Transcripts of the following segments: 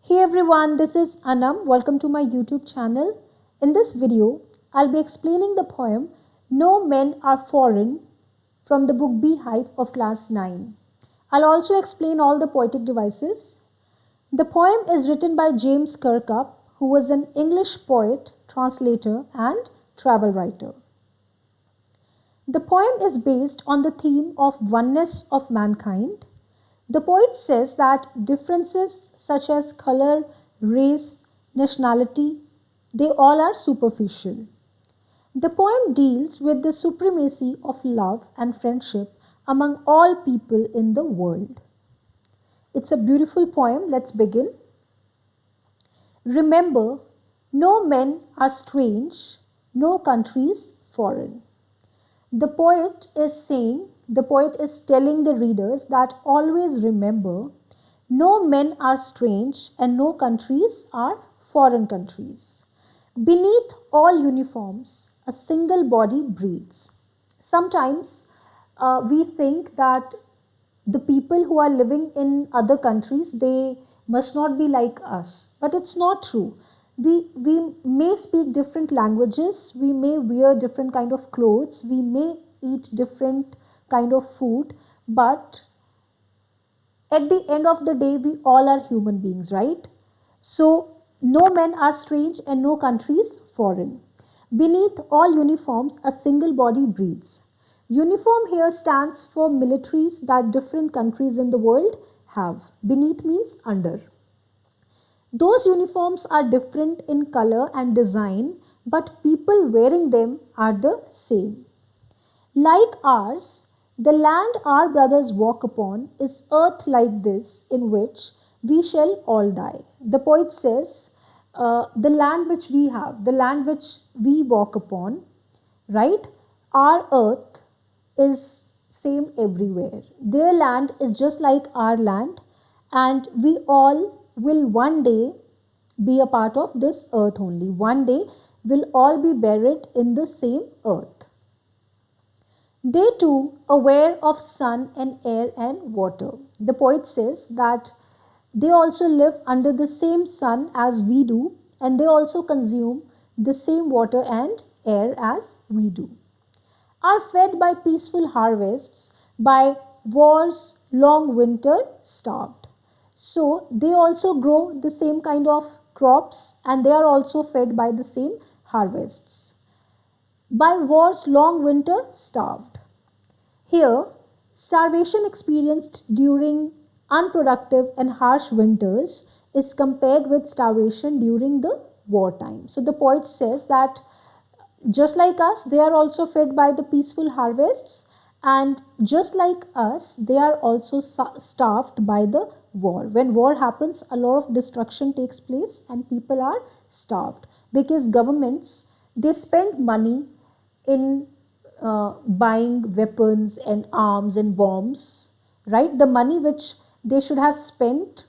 Hey everyone, this is Anam. Welcome to my YouTube channel. In this video, I'll be explaining the poem No Men Are Foreign from the book Beehive of class 9. I'll also explain all the poetic devices. The poem is written by James Kirkup, who was an English poet, translator, and travel writer. The poem is based on the theme of oneness of mankind. The poet says that differences such as color, race, nationality, they all are superficial. The poem deals with the supremacy of love and friendship among all people in the world. It's a beautiful poem. Let's begin. Remember, no men are strange, no countries foreign. The poet is telling the readers that always remember, no men are strange and no countries are foreign countries. Beneath all uniforms, a single body breathes. Sometimes we think that the people who are living in other countries, they must not be like us. But it's not true. We may speak different languages, we may wear different kind of clothes, we may eat different kind of food, but at the end of the day, we all are human beings, right? So, no men are strange and no countries foreign. Beneath all uniforms, a single body breathes. Uniform here stands for militaries that different countries in the world have. Beneath means under. Those uniforms are different in color and design, but people wearing them are the same. Like ours, the land our brothers walk upon is earth like this in which we shall all die. The poet says, the land which we have, the land which we walk upon, right? Our earth is same everywhere. Their land is just like our land, and we all will one day be a part of this earth only. One day we'll all be buried in the same earth. They too aware of sun and air and water. The poet says that they also live under the same sun as we do, and they also consume the same water and air as we do. Are fed by peaceful harvests, by war's long winter starved. So they also grow the same kind of crops, and they are also fed by the same harvests. By war's long winter starved. Here, starvation experienced during unproductive and harsh winters is compared with starvation during the wartime. So the poet says that just like us, they are also fed by the peaceful harvests, and just like us, they are also starved by the war. When war happens, a lot of destruction takes place and people are starved because governments, they spend money in buying weapons and arms and bombs, right? The money which they should have spent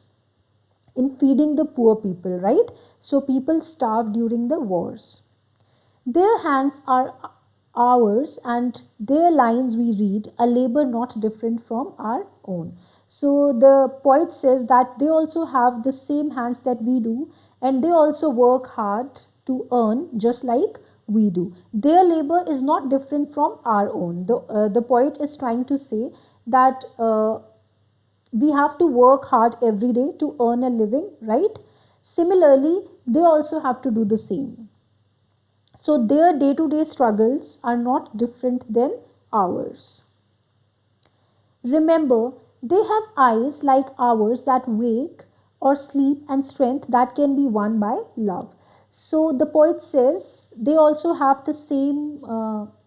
in feeding the poor people, right? So people starve during the wars. Their hands are ours, and their lines we read, a labor not different from our own. So the poet says that they also have the same hands that we do, and they also work hard to earn just like we do. Their labor is not different from our own. The poet is trying to say that we have to work hard every day to earn a living, right? Similarly, they also have to do the same. So their day-to-day struggles are not different than ours. Remember, they have eyes like ours that wake or sleep, and strength that can be won by love. So the poet says they also have the same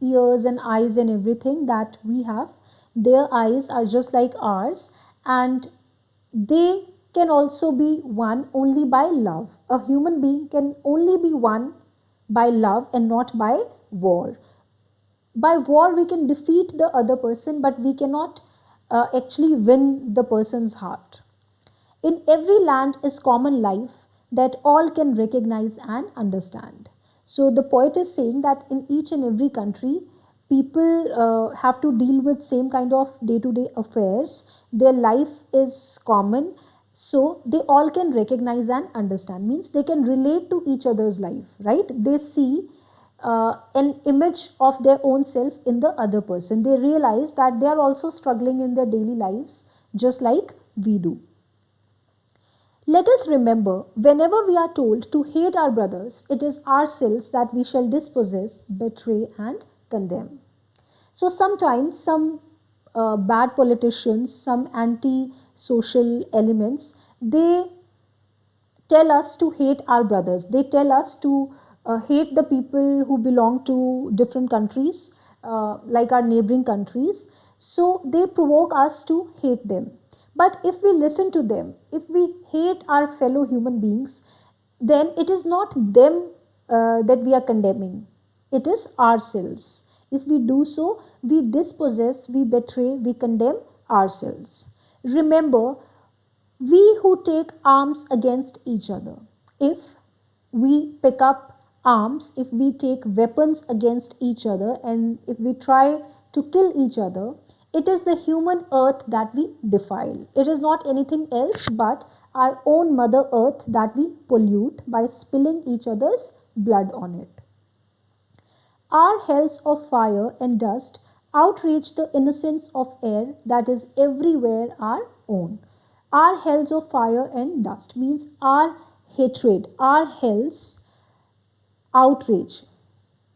ears and eyes and everything that we have. Their eyes are just like ours, and they can also be won only by love. A human being can only be won by love and not by war. By war, we can defeat the other person, but we cannot actually win the person's heart. In every land is common life that all can recognize and understand. So the poet is saying that in each and every country, people have to deal with same kind of day-to-day affairs. Their life is common, So they all can recognize and understand, means they can relate to each other's life, right? They see an image of their own self in the other person. They realize that they are also struggling in their daily lives just like we do. Let us remember, whenever we are told to hate our brothers, it is ourselves that we shall dispossess, betray, and condemn. So sometimes some bad politicians, some anti-social elements, they tell us to hate our brothers. They tell us to hate the people who belong to different countries, like our neighboring countries. So they provoke us to hate them. But if we listen to them, if we hate our fellow human beings, then it is not them that we are condemning. It is ourselves. If we do so, we dispossess, we betray, we condemn ourselves. Remember, we who take arms against each other, if we pick up arms, if we take weapons against each other, and if we try to kill each other, it is the human earth that we defile. It is not anything else but our own mother earth that we pollute by spilling each other's blood on it. Our hells of fire and dust outrage the innocence of air that is everywhere our own. Our hells of fire and dust means our hatred, our hells outrage.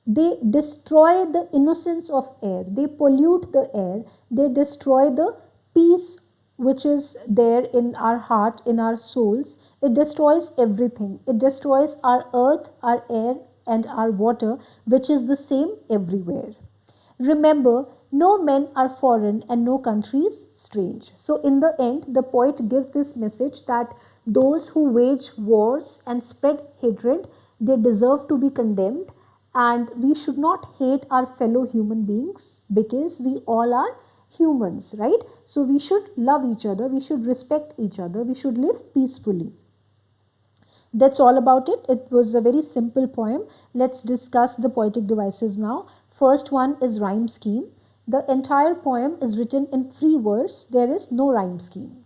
They destroy the innocence of air, they pollute the air, they destroy the peace which is there in our heart, in our souls. It destroys everything. It destroys our earth, our air, and our water, which is the same everywhere. Remember, no men are foreign and no countries strange. So in the end, the poet gives this message that those who wage wars and spread hatred, they deserve to be condemned, and we should not hate our fellow human beings because we all are humans, right? So we should love each other, we should respect each other, we should live peacefully. That's all about it. It was a very simple poem. Let's discuss the poetic devices now. First one is rhyme scheme. The entire poem is written in free verse. There is no rhyme scheme.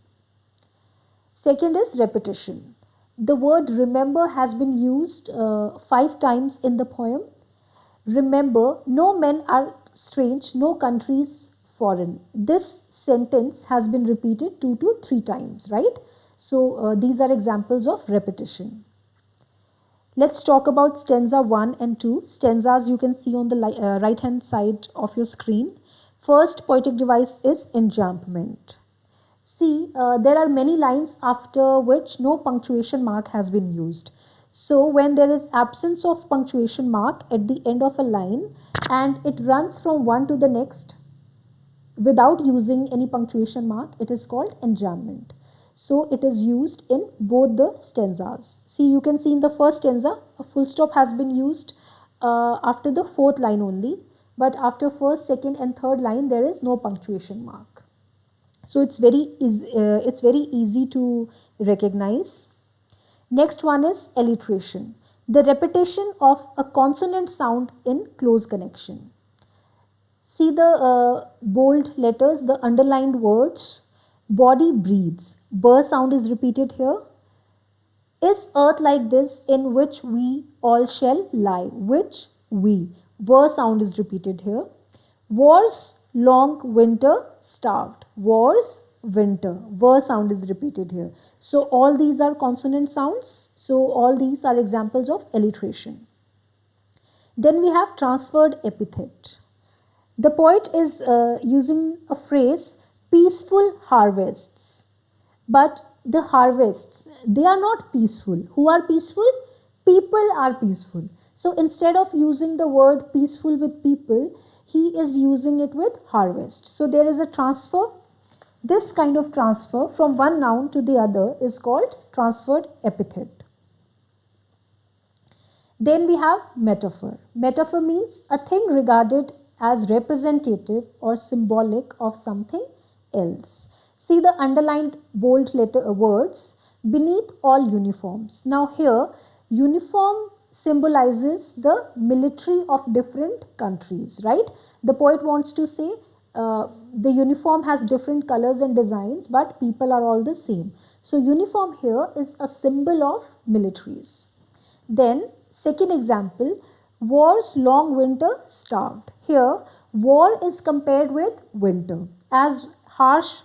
Second is repetition. The word remember has been used 5 times in the poem. Remember, no men are strange, no countries foreign. This sentence has been repeated 2 to 3 times, right? So these are examples of repetition. Let's talk about stanza 1 and 2. Stanzas you can see on the right hand side of your screen. First poetic device is enjambment. See, there are many lines after which no punctuation mark has been used. So when there is absence of punctuation mark at the end of a line and it runs from one to the next without using any punctuation mark, it is called enjambment. So it is used in both the stanzas. See, you can see in the first stanza, a full stop has been used after the 4th line only. But after 1st, 2nd and 3rd line, there is no punctuation mark. So it's very easy to recognize. Next one is alliteration. The repetition of a consonant sound in close connection. See the bold letters, the underlined words. Body breathes. B sound is repeated here. Is earth like this in which we all shall lie? Which we. V sound is repeated here. Wars long winter starved. Wars winter. V sound is repeated here. So all these are consonant sounds. So all these are examples of alliteration. Then we have transferred epithet. The poet is using a phrase, peaceful harvests. But the harvests, they are not peaceful. Who are peaceful? People are peaceful. So instead of using the word peaceful with people, he is using it with harvest. So there is a transfer. This kind of transfer from one noun to the other is called transferred epithet. Then we have metaphor. Metaphor means a thing regarded as representative or symbolic of something else. See the underlined bold letter words, beneath all uniforms. Now here, uniform symbolizes the military of different countries, right? The poet wants to say the uniform has different colors and designs, but people are all the same. So uniform here is a symbol of militaries. Then second example, war's long winter starved. Here war is compared with winter. As harsh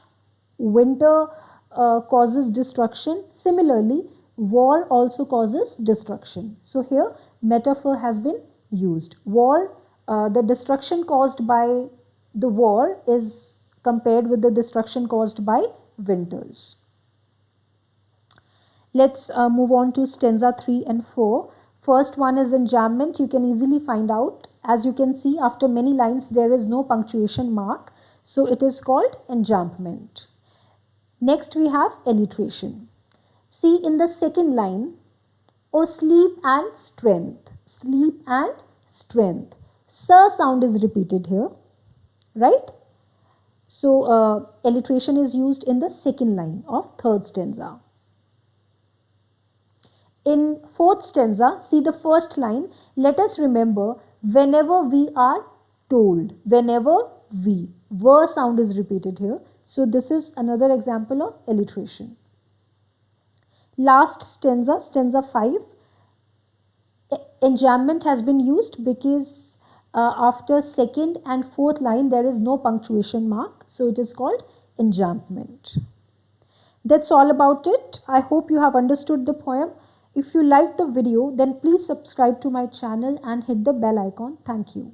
winter causes destruction, similarly war also causes destruction. So here metaphor has been used. War, the destruction caused by the war is compared with the destruction caused by winters. Let's move on to stanza 3 and 4. First one is enjambment. You can easily find out. As you can see, after many lines there is no punctuation mark, so it is called enjambment. Next we have alliteration. See in the second line, oh sleep and strength, sleep and strength. Sir sound is repeated here, right? So alliteration is used in the second line of third stanza. In fourth stanza, see the first line, let us remember whenever we are told, whenever we, were sound is repeated here. So this is another example of alliteration. Last stanza, stanza 5, enjambment has been used because after second and fourth line there is no punctuation mark, so it is called enjambment. That's all about it. I hope you have understood the poem. If you liked the video, then please subscribe to my channel and hit the bell icon. Thank you.